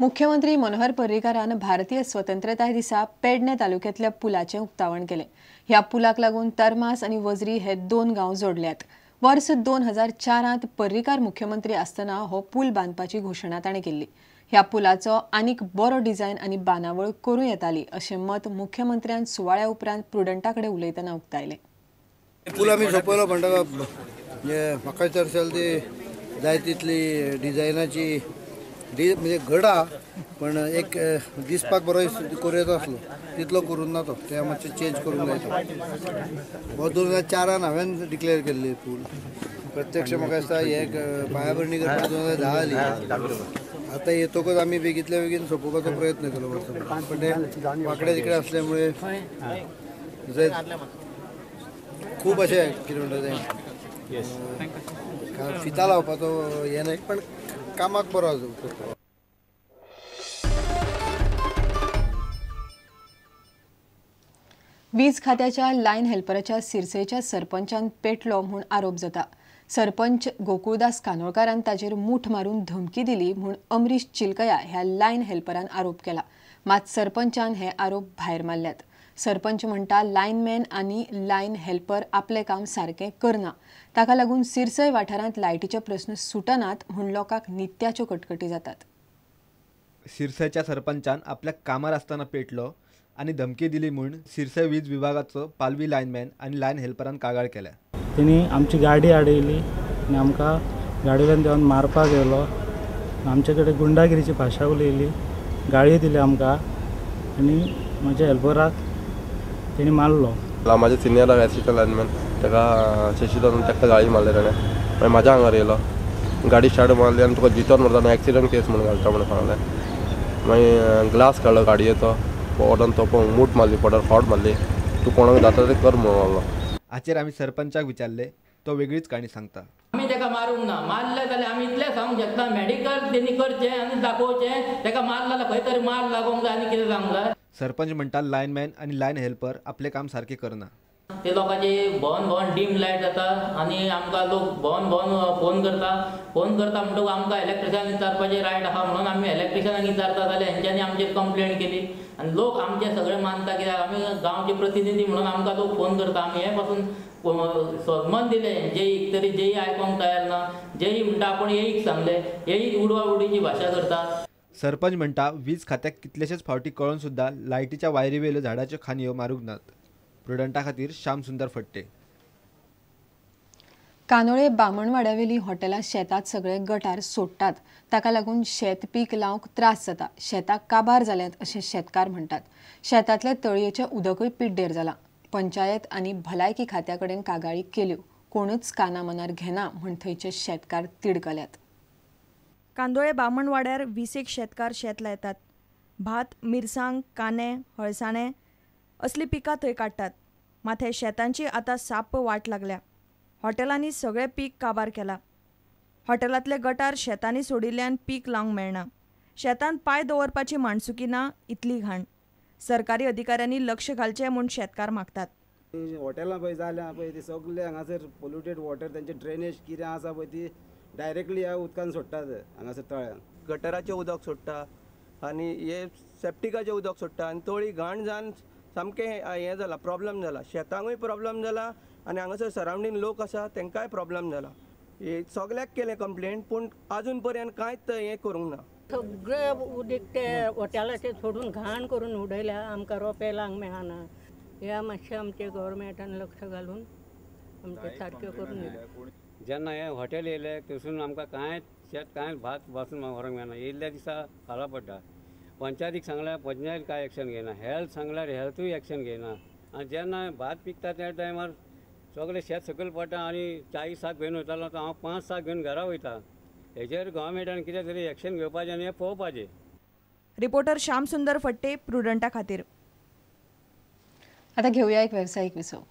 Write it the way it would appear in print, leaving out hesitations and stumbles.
मुख्यमंत्री मनोहर पर्रीकारान भारतीय स्वतंत्रता दिसा पेडणे तालुक्यातल्या पुलाचे उक्तावण केले। ह्या पुलाक लागून तरमास आणि वजरी हे दोन गांव जोडल्यात। वर्ष 2004 पर्रीकार मुख्यमंत्री असताना हो पूल बांधपाची घोषणा ताणे केली। ह्या पुलाचो आनीक बरो डिझाइन आणि बांदावळ करूं येताली अशें मत मुख्यमंत्र्यान सुवाळ्या उपरांत प्रुडंटाकडे उलयतना उक्तायले। पूल आमी सोपयलो म्हणटका म्हाका चर्चल ती जाय तितली डिझायनाची म्हणजे घडा पण एक दिसपाक बरो करूं येता आसलो तितलो करून ना तो ते मातशें चेंज करूंक जाय। हो 2004 हांवें डिक्लेअर केल्ली पूल प्रत्यक्ष म्हाका दिसता हे पायाभरणी करपाक 2010 जाली। आतां येतकच आमी बेगींतल्या बेगीन सोंपोवपाचो प्रयत्न केलो वर्स पण ते वांकडे तिकडे असल्यामुळे खूब अशें कितें म्हणटा तें फिता लावपाचो हें न्हय पण कामाक बरो आसा। वीज खात्याच्या लायन हेल्पराच्या सिरसेच्या सरपंचान पेटलो म्हूण आरोप जाता। सरपंच गोकुळदास कानोळकारान ताचेर मूठ मारून धमकी दिली म्हूण अमरीश चिलकया ह्या लायन हेल्परान आरोप केला। मात सरपंचान हे आरोप भायर मारल्यात। सरपंच म्हणटा लायनमॅन आनी लायन हेल्पर आपले काम सारके करना, ताका लागून सिरसय वाठारांत लायटीचे प्रस्न सुटनात म्हूण लोकांक नित्याच्यो कटकटी जातात। सिरसयच्या सरपंचान आपल्या कामार आसतना पेटलो आणि धमकी दिली म्हूण सिरसय वीज विभागाचो पालवी लायनमॅन आणि लायन हेल्परान कागाळ केल्या। तेणी आमची गाडी आडयली आणि आमकां गाडयेन देवन मारपाक येयलो। आमचे कडेन गुंडागिरीची भाशा उलयली, गाळयो दिली आमकां आनी म्हज्या हेल्पराक तेणी मारलो। म्हाज्या सिनियराक एसिस्टंट लायनमॅन ताका शेशी धरून ताका गाळी मारले ताणें मागीर म्हाज्या आंगार येयलो। गाडी स्टार्ट मारली आनी तुका भितर व्हरतना एक्सिडंट केस म्हणून घालता म्हणून सांगलें। मागीर ग्लास काडलो गाडयेचो ओडोन तो मूठ मारली पोटार फावट मारली, तूं कोणाक जाता तें कर म्हणून मारलो। हाचेर आमी सरपंचाक विचारले तो वेगळीच काणी सांगता। आमी ताका मारूंक ना, मारले जाल्यार आमी इतलें सांगूंक शकता मेडिकल तेणी करचें आनी दाखोवचें ताका मारला जाल्यार खंय तरी मार लागोंक जाय आनी कितें जावंक जाय। सरपंच म्हणटा लायनमॅन आणि लायन हेल्पर आपले काम सारखे करना। ते लोकांची भोवन डीम लायट जाता आनी आमकां लोक भोवन फोन करता म्हणटकूच आमकां इलेक्ट्रिशियन विचारपाचें रायट आहा म्हणून आमी इलेक्ट्रिशियनाक विचारता जाल्यार हेंच्यांनी आमचेर कंप्लेंट केली आनी लोक आमचे सगळे मानता कित्याक आमी गांवचे प्रतिनिधी म्हणून आमकां लोक फोन करता। आमी हे पासून समन दिलें जेईक तरी जेई आयकोंक तयार ना। जेई म्हणटा आपूण येईक सांगले, येई उडवा उडीची भाशा करता। सरपंच म्हणटा वीज खात्याक कितलेशेच फावटी कळून सुद्धा लायटीच्या वायरीवेल्यो झाडाच्यो खांदयो मारूंक नात। प्रुडंटा खातीर श्याम सुंदर फट्टे। कानोळे बामणवाड्यावेली हॉटेलां शेतात सगळे गटार सोडटात, ताका लागून शेत पीक लावंक त्रास जाता। शेताक काबार जाल्यात अशें शेतकार म्हणटात। शेतांतले तळयेचें उदकूय पिड्डेर जालां। पंचायत आनी भलायकी खात्या कडेन कागाळी केल्यो, कोणूच काना मनार घेना म्हूण थंयचे शेतकार तिडकल्यात। कांदोळे बामणवाड्यार 20 शेतकार शेत लायतात। भात, मिरसांग, कांदे, हळसाणे असली पिकां थंय काडटात। मात हे शेतांची आतां साप्प वाट लागल्या। हॉटेलांनी सगळे पीक काबार केला। हॉटेलांतले गटार शेतांनी सोडिल्ल्यान पीक लावंक मेळना। शेतांत पांय दवरपाची माणसुकी ना इतली घाण। सरकारी अधिकाऱ्यांनी लक्ष घालचें म्हूण शेतकार मागतात। हॉटेलां पळय जाल्या पळय ती सगळे हांगासर पोल्युटेड वॉटर तांचे ड्रेनेज कितें आसा पळय ती डायरेक्टली ह्या उदकान सोडटात हांगासर तळ्यान। गटराचें उदक सोडटा आनी हे सेप्टिकाचें उदक सोडटा आनी तळी घाण जावन सामकें हें जाला, प्रॉब्लेम जाला। शेतांकूय प्रॉब्लेम जाला आनी हांगासर सरावंडींग लोक आसा तांकांय प्रॉब्लेम जाला। हे सगळ्याक केलें कंप्लेंट पूण आजून पर्यंत कांयच हें करूंक ना। सगळे उदीक ते हॉटेलाचे सोडून घाण करून उडयल्या, आमकां रोंपे लावंक मेळना। ह्या मातशें आमचे गव्हर्मेंटान लक्ष घालून आमचे सारकें करून दिलें। जेन्ना हे हॉटेल येयले थंयसून आमकां कांयच शेत कांय भात पासून व्हरोंक मेळना। येयल्ल्या दिसा खाला पडटा। पंचायतीक सांगल्यार पंचायत कांय एक्शन घेयना, हेल्थ सांगल्यार हेल्थूय एक्शन घेयना। आनी जेन्ना भात पिकता त्या टायमार सगळे शेत सकयल पडटा आनी 40 साक घेवन वयतालो तो हांव 5 साक घेवन घरा वयता। हेजेर गव्हर्मेंटान कितें तरी एक्शन घेवपाचें आनी हें पळोवपाचें। रिपोर्टर श्याम सुंदर फट्टे, प्रुडंटा खातीर। आता घेऊया एक व्यावसायिक विसव।